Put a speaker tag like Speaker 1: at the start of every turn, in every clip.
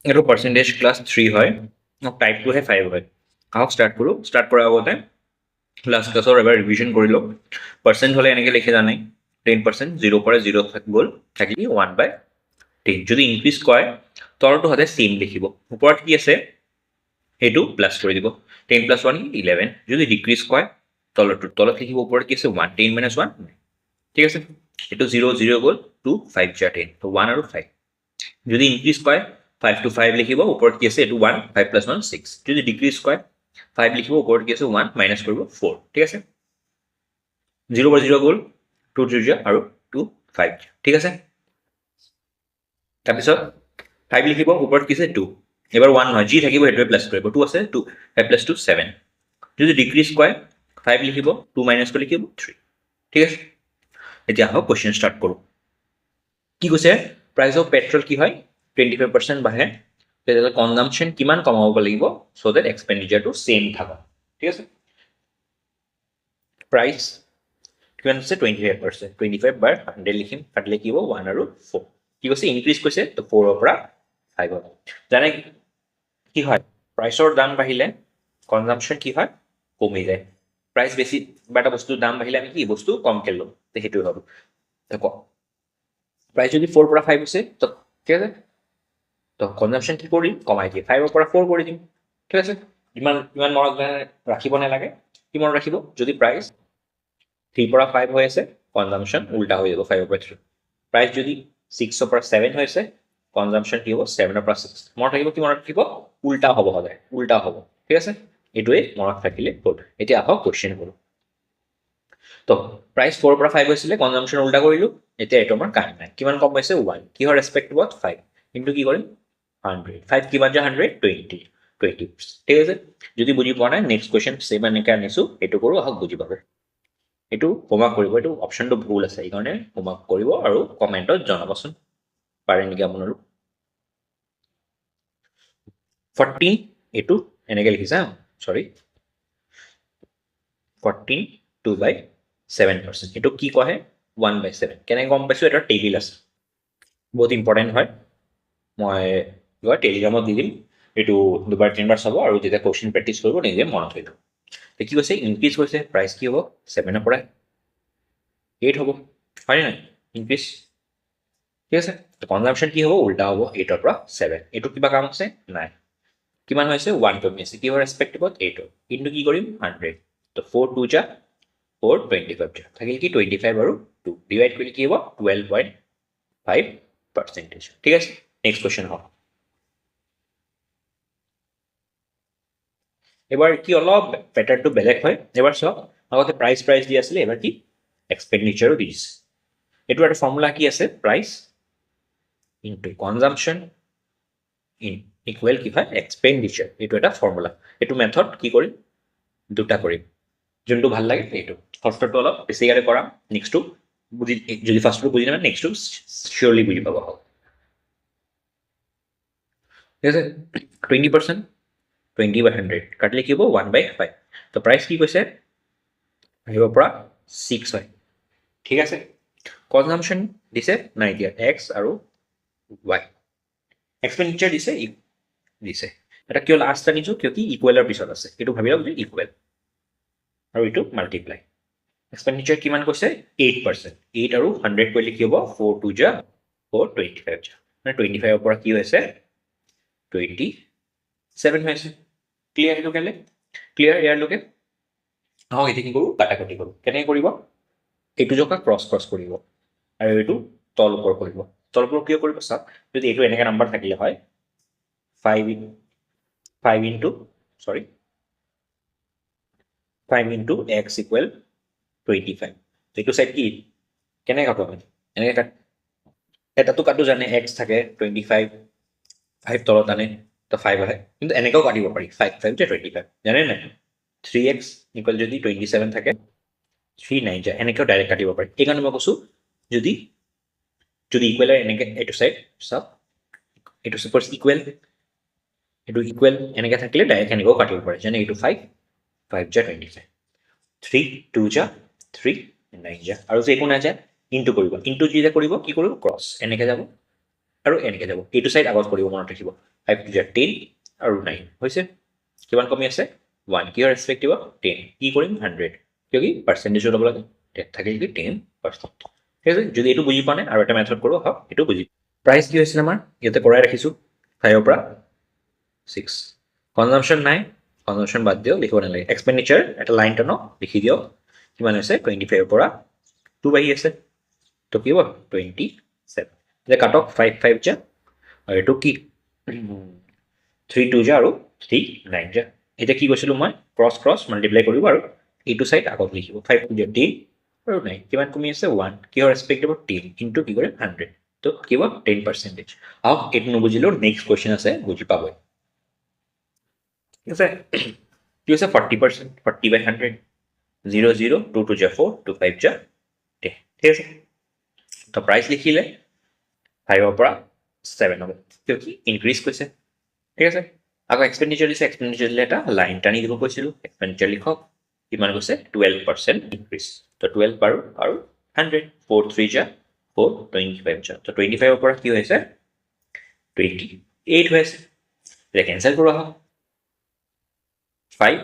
Speaker 1: এইটো percentage class 3 হয়, type 2হে 5 হয়। আহক ষ্টাৰ্ট কৰোঁ। ষ্টাৰ্ট কৰাৰ আগতে লাষ্ট ক্লাছৰ এবাৰ ৰিভিজন কৰি লওক। পাৰ্চেণ্ট হ'লে এনেকৈ লিখে জানাই 10%, 0 পৰা 0 গ'ল, থাকিলে 1/10। যদি ইনক্ৰিজ কৰে তলৰটো সদায় চেম লিখিব, ওপৰত কি আছে সেইটো প্লাছ কৰি দিব। 10 + 1 11। যদি ডিক্ৰিজ কৰে তলত লিখিব, ওপৰত কি আছে 1, 10 - 1, ঠিক আছে। এইটো 0 0 গ'ল, 2 5 × 10, তো 1 আৰু 5। যদি ইনক্ৰিজ কৰে 5 to 5 লিখিব, ওপৰত কি আছে এইটো 1, 5 + 1 6। যদি ডিক্ৰিজ কৰে 5 লিখিব, ওপৰত কি আছে 1, মাইনাছ কৰিব 4, ঠিক আছে। 0 পৰা 0 গ'ল, 2 3 আৰু 2 5, ঠিক আছে। তাৰপিছত 5 লিখিব, ওপৰত কি আছে 2, এবাৰ 1 নহয়, যি থাকিব সেইটোৱে প্লাছ কৰিব। 2 আছে, 2 5 + 2 7। যদি ডিক্ৰিজ কৰে 5 লিখিব, 2 মাইনাছ কৰি লিখিব 3, ঠিক আছে। এতিয়া আহক কুৱেশ্যন ষ্টাৰ্ট কৰোঁ। কি কৈছে, প্ৰাইচ অফ পেট্ৰল কি হয় 25% বাঢ়ে, তেতিয়াহ'লে কনজাম্পশ্যন কিমান কমাব লাগিব চ' ডেট এক্সপেণ্ডিচাৰটো ছেইম থাকক, ঠিক আছে। প্ৰাইচ কিমান আছে 25%, 25/100 লিখিম, কাটিলে কি হ'ব 1 আৰু 4। কি কৈছে ইনক্ৰিজ কৈছে, তো 4 পৰা 5 হ'ব। জানে কি হয়, প্ৰাইচৰ দাম বাঢ়িলে কনজাম্পশ্যন কি হয় কমি যায়। প্ৰাইচ বেছি কিবা এটা বস্তুৰ দাম বাঢ়িলে আমি কি বস্তু কমকৈ ল'ম, তো সেইটোৱে হ'ব। প্ৰাইচ যদি 4 পৰা 5 হৈছে তো ঠিক আছে, তো কনজাম্পশ্যন কি কৰিম কমাই দিম, 5 পৰা 4 কৰি দিম, ঠিক আছে। ইমান মনত ৰাখিব নালাগে। কি মনত ৰাখিব, যদি প্ৰাইচ 3 পৰা 5 হৈ আছে কনজাম্পশ্যন উল্টা হৈ যাব 5 পৰা 3। প্ৰাইচ যদি 6 পৰা 7 হৈ আছে কনজাম্পশ্যন কি হ'ব 7 পৰা 6। মনত ৰাখিব, কি মনত ৰাখিব, উল্টা হ'ব, সদায় উল্টা হ'ব, ঠিক আছে। এইটোৱে মনত ৰাখিলে হ'ল। এতিয়া আহক কুৱেশ্যন কৰোঁ। তো প্ৰাইচ 4 পৰা 5 হৈছিলে, কনজাম্পশ্যন উল্টা কৰিলোঁ। এতিয়া এইটো আমাৰ কাম নাই, কিমান কম পাইছে 1, কিহৰ ৰেচপেক্টিভত 5, কিন্তু কি কৰিম 100। 5 কিমান যায় 100, 20, ঠিক আছে। যদি বুজি পোৱা নাই নেক্সট কুৱেশ্যন ছেম এনেকৈ আনিছোঁ, এইটো কৰোঁ, আহক বুজি পাব। এইটো হোমৱৰ্ক কৰিব, এইটো অপশ্যনটো ভুল আছে, সেইকাৰণে হোমৱৰ্ক কৰিব আৰু কমেণ্টত জনাবচোন পাৰে নেকি আপোনালোক। 14 এইটো এনেকৈ লিখিছা, চৰি 14 2/7%, এইটো কি কয় 1/7। কেনেকৈ গম পাইছোঁ, এটা টেবিল আছে, বহুত ইম্পৰ্টেণ্ট হয়। মই টেলিগ্ৰামত দি দিম, এইটো 2বাৰ 3বাৰ চাব, আৰু যেতিয়া কুৱেশ্যন প্ৰেক্টিছ কৰিব নিজে মনত হৈ যাব। কি কৈছে ইনক্ৰিজ হৈছে, প্ৰাইচ কি হ'ব 7 পৰা 8 হ'ব, হয়নে নাই ইনক্ৰিজ, ঠিক আছে। কনজাম্পশ্যন কি হ'ব উল্টা হ'ব, 8 পৰা 7। এইটো কিবা কাম আছে নাই, কিমান হৈছে 1 কমি আছে, কিহৰ ৰেচপেক্টিভত 8, কিন্তু কি কৰিম 100, তো 4 2 × 4 25 থাকিল কি 25 আৰু 2 ডিভাইড কৰিলে কি হ'ব 12.5%, ঠিক আছে। নেক্সট কুৱেশ্যন হওক। এবাৰ কি অলপ পেটাৰ্ণটো বেলেগ হয়, এবাৰ চাওক। আগতে প্ৰাইচ দি আছিলে, এবাৰ কি এক্সপেণ্ডিচাৰো দি দিছে। এইটো এটা ফৰ্মুলা কি আছে, প্ৰাইচ ইনটু কনজাম্পশ্যন ইকুৱেল কি হয় এক্সপেণ্ডিচাৰ, এইটো এটা ফৰ্মুলা। এইটো মেথড কি কৰিম দুটা কৰিম, যোনটো ভাল লাগে এইটো। ফাৰ্ষ্টটো অলপ বেছিকৈ কৰাম, নেক্সটটো বুজি, যদি ফাৰ্ষ্টটো বুজি নাপায় নেক্সটটো চিয়'ৰলি বুজি পাব। ঠিক আছে, 20%, 20/100 কাটিলে কি হ'ব 1/5। তো প্ৰাইচ কি কৈছে 5 পৰা 6 হয়, ঠিক আছে। কনজাম্পশ্যন দিছে নাই দিয়া, এক্স আৰু ৱাই। এক্সপেণ্ডিচাৰ দিছে এটা, কিয় লাষ্ট আনিছোঁ, কিয় কি ইকুৱেলৰ পিছত আছে, এইটো ভাবি লওক যে ইকুৱেল, আৰু এইটো মাল্টিপ্লাই। এক্সপেণ্ডিচাৰ কিমান কৈছে 8%, 8 আৰু 100 কৰিলে কি হ'ব 4 2 × 4 25 মানে 25 পৰা কি হৈছে 27 হৈ আছে। ক্লিয়াৰ, সেইটো কেলে ক্লিয়াৰ ইয়াৰলৈকে। আহক এতিয়া কি কৰোঁ কাটাকাটি কৰোঁ। কেনেকৈ কৰিব, এইটো জকা ক্ৰছ কৰিব আৰু এইটো তল ওপৰ কৰিব। তল ওপৰ কিয় কৰিব চাওক, যদি এইটো এনেকৈ নাম্বাৰ থাকিলে হয় 5 ইনটু 5 ইনটু এক্স ইকুৱেল 25। এইটো চাইড কি কেনেকৈ কাটো আমি, এনেকৈ এটাতো কাটো জানে এক্স থাকে 25, 5 তলত আনে তো 5 আহে, কিন্তু এনেকৈও কাটিব পাৰি 5 5 × 25 জানে নাই। 3x ইকুৱেল যদি 27 থাকে 3 9 যায়, এনেকৈও ডাইৰেক্ট কাটিব পাৰি। সেইকাৰণে মই কৈছোঁ যদি ইকুৱেল হয় এনেকৈ, এইটো চাইড চাওক, এইটো চাপ'জ ইকুৱেল, এইটো ইকুৱেল এনেকৈ থাকিলে ডাইৰেক্ট এনেকৈও কাটিব পাৰে, যেনে এইটো 5 5 × 25, 3 2 × 3 9 যায়, আৰু যে একো নাযায় ইনটু কৰিব, ইনটু যেতিয়া কৰিব কি কৰিব ক্ৰছ এনেকৈ যাব, আৰু এনেকৈ যাব, এইটো চাইড আগত কৰিব, মনত ৰাখিব 5 2 10 আৰু 9 হৈছে, কিমান কমি আছে 1, কিহৰ ৰেচপেক্টিভ 10, কি কৰিম 100, কিয় কি পাৰ্চেণ্টেজো ল'ব লাগে, থাকিল কি 10%, ঠিক আছে। যদি এইটো বুজি পোৱা নাই আৰু এটা মেথড কৰোঁ, হওক এইটো বুজি। প্ৰাইচ কি হৈছিলে আমাৰ ইয়াতে কৰাই ৰাখিছোঁ 5ৰ পৰা 6, কনজাম্পশ্যন নাই, কনজাম্পশ্যন বাদ দিয়ক, লিখিব নালাগে। এক্সপেণ্ডিচাৰ এটা লাইন টানক লিখি দিয়ক, কিমান হৈছে 25ৰ পৰা 2 বাঢ়ি আছে, তো কি হ'ব 27, যে কাটক 5 5 যা আৰু এইটো কি 3 2 যা আৰু 3 9 যা। এতিয়া কি কৈছিলোঁ মই, ক্ৰছ ক্ৰছ মাল্টিপ্লাই কৰিব আৰু এইটো চাইড আগত লিখিব, 5 2 10 আৰু 9, কিমান কমি আছে 1, কিহৰ ৰেচপেক্টিভ 10 ইনটু কি কৰিম 100, তো কি হ'ব 10%। আহক এইটো নুবুজিলেও নেক্সট কুৱেশ্যন আছে, বুজি পাবই, ঠিক আছে। কি হৈছে 40%, 40 বাই 100, 0 0 2 2 যা 4 2 5 যা 10, ঠিক আছে। তো প্ৰাইচ লিখিলে 5ৰ পৰা 7 হ'ব, কিয় কি ইনক্ৰিজ কৰিছে, ঠিক আছে। আকৌ এক্সপেণ্ডিচাৰ দিছে, এক্সপেণ্ডিচাৰ দিলে এটা লাইন টানি দিব কৈছিলোঁ, এক্সপেণ্ডিচাৰ লিখক, কিমান গৈছে 12% ইনক্ৰিজ, তো 12 পাৰোঁ আৰু 100, 4 3 যা 4 25 যা, তো 25ৰ পৰা কি হৈছে 28 হৈ আছে, এতিয়া কেঞ্চেল কৰোঁ আহক, 5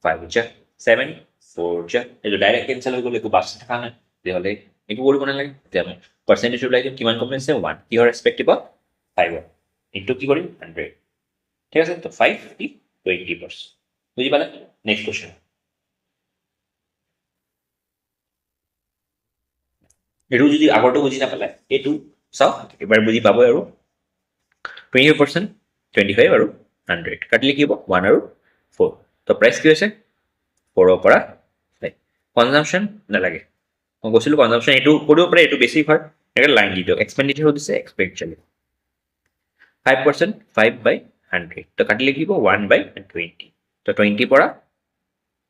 Speaker 1: 5 যা 7 4 যা, এইটো ডাইৰেক্ট কেঞ্চেল হৈ গ'ল, একো বাছ থকা নাই, তেতিয়াহ'লে একো কৰিব নালাগে, তেতিয়া আমি পাৰ্চেণ্টেজ ওলাই দিম, কিমান কমি আছে 1, কিহৰ ৰেচপেক্টিভত 5ৰ, ইনটু কি কৰিম 100, ঠিক আছে। তো 5 20%, বুজি পালে। নেক্সট কুৱেশ্যন, এইটো যদি আগৰটো বুজি নাপালে এইটো চাওক, এবাৰ বুজি পাবই আৰু 20%, 25 আৰু 100, কাটিলে কি হ'ব 1 আৰু 4, তো প্ৰাইচ কি হৈছে 4ৰ পৰা 5, কনজাম্পশ্যন নালাগে, মই কৈছিলোঁ কনজাম্পশ্যন এইটো কৰিব পাৰে, এইটো বেছি হয়, এনেকৈ লাইন দি দিয়ক, এক্সপেণ্ডিচাৰ দিছে এক্সপেণ্ডিচাৰ 5%, 5 বাই 100, তো কাটিলে কি হ'ব 1 বাই 20, তো 20 পৰা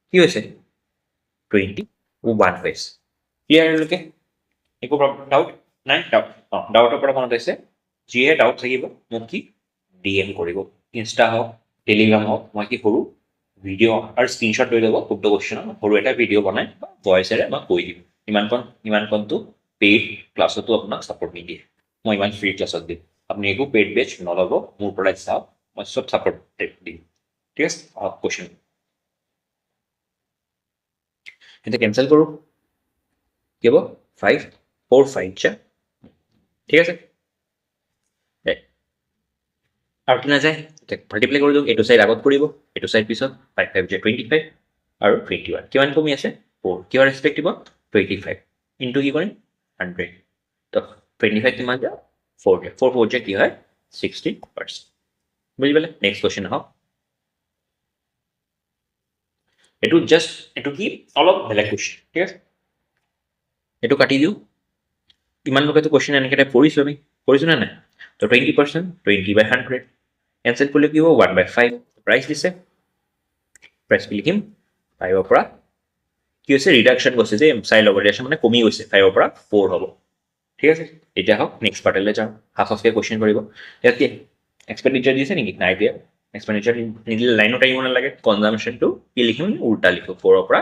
Speaker 1: কি হৈছে 21 হৈছে, ক্লিয়াৰলৈকে একো ডাউট নাই, ডাউটৰ পৰা মনত আছে, যিহে ডাউট থাকিব মোক কি DM কৰিব, ইনষ্টা হওক টেলিগ্ৰাম হওক, মই কি কৰোঁ ভিডিঅ' আৰু স্ক্ৰীনশ্বট লৈ ল'ব, উক্ত কুৱেশ্যনৰ সৰু এটা ভিডিঅ' বনাই বা ভইচেৰে মই কৈ দিম, ইমানকণটো পেইড ক্লাছতো আপোনাক ছাপৰ্ট নিদিয়ে, মই ইমান ফ্ৰী ক্লাছত দিম, আপুনি একো পেইড বেচ নল'ব, মোৰ পৰাই চাওক, মই চব ছাপৰ্ট দিম, ঠিক আছে। কুৱেশ্যন এতিয়া কেঞ্চেল কৰোঁ, কি হ'ব 5 4 5 যা, ঠিক আছে। আৰু কি নাযায়, মাল্টিপ্লাই কৰি দিয়ক, এইটো চাইড আগত কৰিব, এইটো চাইড পিছত 5 5 যা 25 আৰু 21, কিমান কমি আছে 4, কিহৰ ৰেচপেক্টিভত 25 ইনটু কি কৰিম 100, তো 25 কিমান যা 4 যা 4 4 যা কি হয় 60%, বুজি পালে। নেক্সট কুৱেশ্যন আহক, এইটো জাষ্ট এইটো কি অলপ বেলেগ কুৱেশ্যন, ঠিক আছে, এইটো কাটি দিওঁ, ইমানলৈকেতো কুৱেশ্যন এনেকৈ টাইপ কৰিছোঁ আমি, কৰিছোঁ নে নাই, তো 20%, 20 বাই 100, কেঞ্চেল কৰিলে কি হ'ব 1 বাই 5, প্ৰাইচ দিছে, প্ৰাইচ কি লিখিম 5ৰ পৰা কি হৈছে ৰিডাকশ্যন গৈছে, যে চাই ল'ব, ৰিডাকশ্যন মানে কমি গৈছে, 5ৰ পৰা 4 হ'ব, ঠিক আছে। এতিয়া হওক নেক্সট পাৰ্টলৈ যাওঁ, হাফ হাফকৈ কুৱেশ্যন কৰিব, ইয়াত কি এক্সপেণ্ডিচাৰ দিছে নেকি, নাই দিয়া, এক্সপেণ্ডিচাৰ নিদিলে লাইনত আহিব নালাগে, কনজাম্পশ্যনটো কি লিখিম উল্টা লিখোঁ, 4ৰ পৰা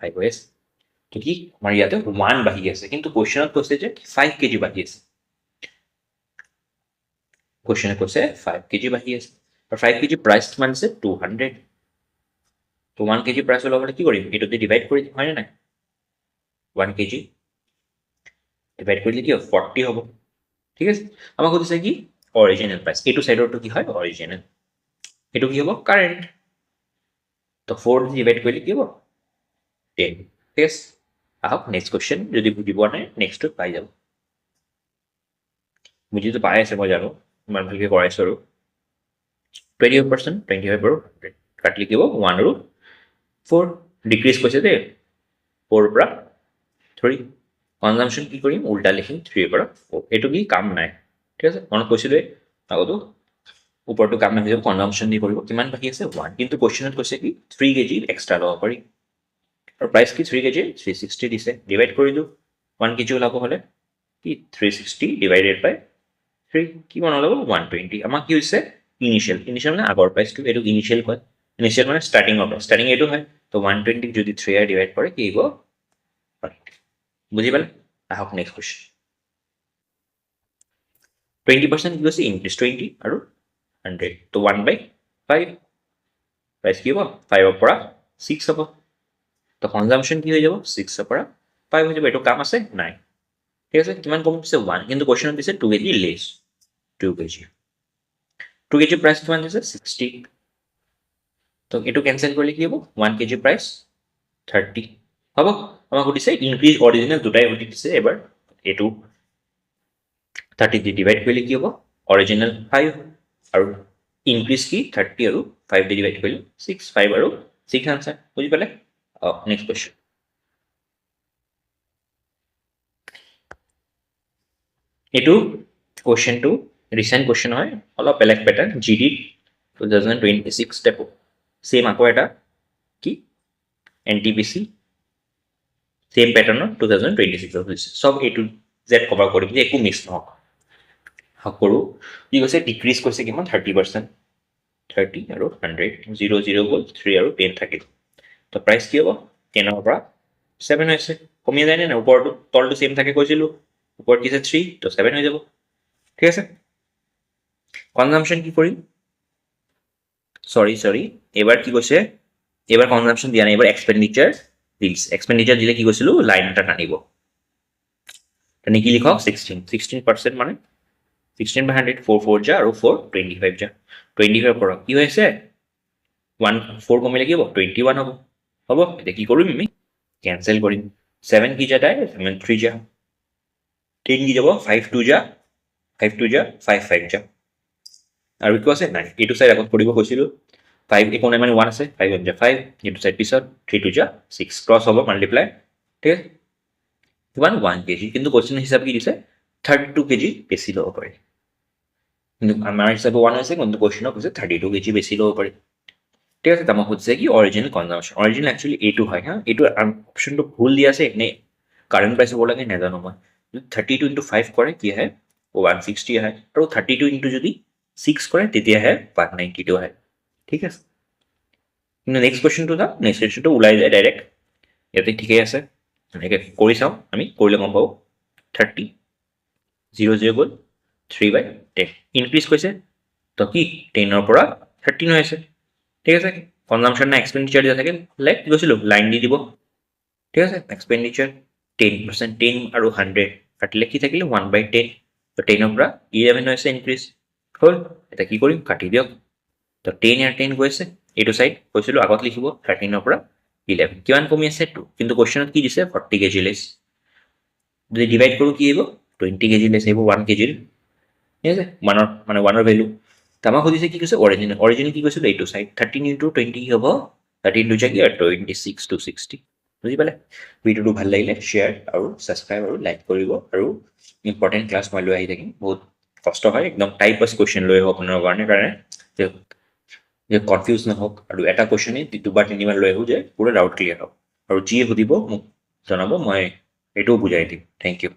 Speaker 1: 5 হৈ আছে, তো কি আমাৰ ইয়াতে 1 বাঢ়ি আছে, কিন্তু কুৱেশ্যনত কৈছে যে 5 kg বাঢ়ি আছে, কুৱেশ্যনে কৈছে 5 kg বাঢ়ি আছে, আৰু 5 kg প্ৰাইচ কিমান আছে 200, তো 1 kg প্ৰাইচ ওলাবলৈ কি কৰিম, এইটো দি ডিভাইড কৰি দিম, হয়নে নাই, 1 kg ডিভাইড কৰিলে কি হ'ব 40 হ'ব, ঠিক আছে। আমাক সুধিছে কি অৰিজিনেল প্ৰাইচ, এইটো চাইডৰটো কি হয় অৰিজিনেল, এইটো কি হ'ব কাৰেণ্ট, তো 4 দি ডিভাইড কৰিলে কি হ'ব 10, ঠিক আছে। আহক নেক্সট কুৱেশ্যন, যদি বুজি পোৱা নাই নেক্সটটোত পাই যাব, বুজিটো পাই আছে মই জানো, ইমান ভালকৈ কৰাইছোঁ আৰু 25%, 25 আৰু 100, কাটিলে কি হ'ব 1 আৰু 4, ডিক্ৰিজ কৈছে দেই 4ৰ পৰা 3, কনজাম্পশ্যন কি কৰিম উল্টা লিখিম 3ৰ পৰা 4, এইটো কি কাম নাই, ঠিক আছে, মনত কৈছিলোঁ আগতো ওপৰটো কাম নাহিব, কনজাম্পশ্যন দি কৰিব, কিমান বাঢ়ি আছে 1, কিন্তু কুৱেশ্যনত কৈছে কি 3 kg এক্সট্ৰা ল'ব পাৰি, আৰু প্ৰাইচ কি 3 kg 360 দিছে, ডিভাইড কৰি দিওঁ 1 kg ওলাব হ'লে কি 360 ডিভাইডেড বাই 3, কিমান ওলাব 120, আমাক কি হৈছে ইনিচিয়েল মানে আগৰ প্ৰাইচটো, এইটো ইনিচিয়েল কয়, ইনিচিয়েল মানে ষ্টাৰ্টিঙৰ প্ৰাইচ, ষ্টাৰ্টিং এইটো হয়, তো 120 যদি 3 ডিভাইড কৰে কি আহিব 1, বুজি পালে। আহক নেক্সট কুৱেশ্যন, 20% কি কৈছে ইনক্ৰিজ 20 আৰু 100 তো 1/5 প্ৰাইচ কি হ'ব 5ৰ পৰা 6 হ'ব তো কনজাম্পশ্যন কি হৈ যাব 6ৰ পৰা 5 হৈ যাব এইটো কাম আছে নাই ঠিক আছে কিমান কম দিছে 1 কিন্তু কোৱেশ্যনত দিছে 2 KG less 2 KG 2 KG price কিমান দিছে 60 তো এইটো কেনচেল কৰিলে কি হ'ব 1 কেজি প্ৰাইচ 30 হ'ব আমাক সুধিছে ইনক্ৰিজ অৰিজিনেল দুটাই সুধি দিছে এবাৰ এইটো 30 দি ডিভাইড কৰিলে কি হ'ব অৰিজিনেল 5 আৰু ইনক্ৰিজ কি 30 আৰু 5 দি ডিভাইড কৰিলে 6 5 আৰু 6 আনসাৰ বুজি পালে নেক্সট কোৱেশ্যন এইটো কোৱেশ্যনটো ৰিচেণ্ট কোৱেশ্যন হয় অলপ বেলেগ পেটাৰ্ণ জিডি 2026 টাইপ সেম আকৌ এটা কি এনটিপিসি সেম পেটাৰ্ণৰ 2026 সব এ টু জেড কভাৰ কৰিম যে একো মিছ নহওক কৰোঁ কি কৈছে ডিক্ৰিজ কৈছে কিমান 30% 30 আৰু 100 0 0 গ'ল 3 আৰু 10 থাকিল তো প্ৰাইচ কি হ'ব 10ৰ পৰা 7 হৈছে কমি যায় নে ওপৰটো তলটো সেম থাকে কৈছিলোঁ ওপৰত কি আছে 3 তো 7 হৈ যাব ঠিক আছে কনজাম্পশ্যন কি কৰিম সৰি এবাৰ কি কৈছে এবাৰ কনজাম্পশ্যন দিয়া নাই এবাৰ এক্সপেণ্ডিচাৰ দিছে এক্সপেণ্ডিচাৰ দিলে কি কৈছিলোঁ লাইন এটা টানিব তেনে কি লিখক 16% মানে 16 by 100 4 4 যা আৰু 4 25 যা 25 পৰা কি হৈছে 1 4 কমিলে কি হ'ব 21 হ'ব হ'ব এতিয়া কি কৰিম আমি কেনচেল কৰিম 7 কি যা তাই 3 যা 10 কি যাব 5 2 যা 5 2 যা 5 5 যা আৰু কি আছে নাই এইটো সাইড আগত কৰিব কৈছিলোঁ 5 একো নাই মানে 1 আছে 5 1 যা 5 এইটো সাইড পিছত 3 2 যা 6 ক্ৰছ হ'ব মাল্টিপ্লাই ঠিক আছে কিমান 1 কেজি কিন্তু কোৱেশ্যন হিচাপে কি দিছে 32 কেজি বেছি ল'ব পাৰি কিন্তু আমাৰ হিচাপে 1 হৈছে কিন্তু কোৱেশ্যনত কৈছে 32 কেজি বেছি ল'ব পাৰি ঠিক আছে আমাক সুধিছে কি অৰিজিনেল কনজাম্পশ্যন অৰিজিনেল একচুৱেলি এইটো হয় হা এইটো অপশ্যনটো ভুল দিয়া আছে নে কাৰেণ্ট প্ৰাইচ হ'ব লাগে নাজানো মই 32 into 5 কৰে কি আহে 160 আহে আৰু 32 into যদি 6 কৰে তেতিয়াহে 192 আহে ঠিক আছে কিন্তু নেক্সট কুৱেশ্যনটো যাওঁ নেক্সট কুৱেশ্যনটো ওলাই যায় ডাইৰেক্ট ইয়াতে ঠিকেই আছে এনেকৈ কৰি চাওঁ আমি কৰিলে গম পাব 30 0 0 গ'ল 3/10 ইনক্ৰিজ কৈছে তো কি 10ৰ পৰা 13 হৈ আছে ঠিক আছে কনজাম্পশ্যন না এক্সপেণ্ডিচাৰ দিয়া থাকে লাইক কি কৈছিলোঁ লাইন দি দিব ঠিক আছে এক্সপেণ্ডিচাৰ 10% 10 আৰু 100 কাটিলে কি থাকিলে 1/10 তো 10ৰ পৰা 11 হৈছে ইনক্ৰিজ হ'ল এতিয়া কি কৰিম কাটি দিয়ক তো 10 আৰু 10 গৈ আছে এইটো চাইড কৈছিলোঁ আগত লিখিব 13ৰ পৰা 11 কিমান কমি আছে 2 কিন্তু কুৱেশ্যনত কি দিছে 40 কেজি লেছ যদি ডিভাইড কৰোঁ কি আহিব 20 কেজি লেছ আহিব 1 কেজিৰ ঠিক আছে ওৱানৰ ভেলু তো আমাক সুধিছে কি কৈছে অৰিজিনেল কি কৈছিলোঁ এইটো চাইড 13 into 20 কি হ'ব 13 2 কি আৰু 26 260 বুজি পালে ভিডিঅ'টো ভাল লাগিলে শ্বেয়াৰ আৰু ছাবস্ক্ৰাইব আৰু লাইক কৰিব আৰু ইম্পৰ্টেণ্ট ক্লাছ মই লৈ আহি থাকিম বহুত কষ্ট হয় একদম টাইপ ৱাইজ কুৱেশ্যন লৈ আহোঁ আপোনাৰ কাৰণে যে কনফিউজ নহওক আৰু এটা কুৱেশ্যনেই দুবাৰ তিনিবাৰ লৈ আহোঁ যে পুৰা ডাউট ক্লিয়াৰ হওক আৰু যিয়ে সুধিব মোক জনাব মই এইটোও বুজাই দিম থেংক ইউ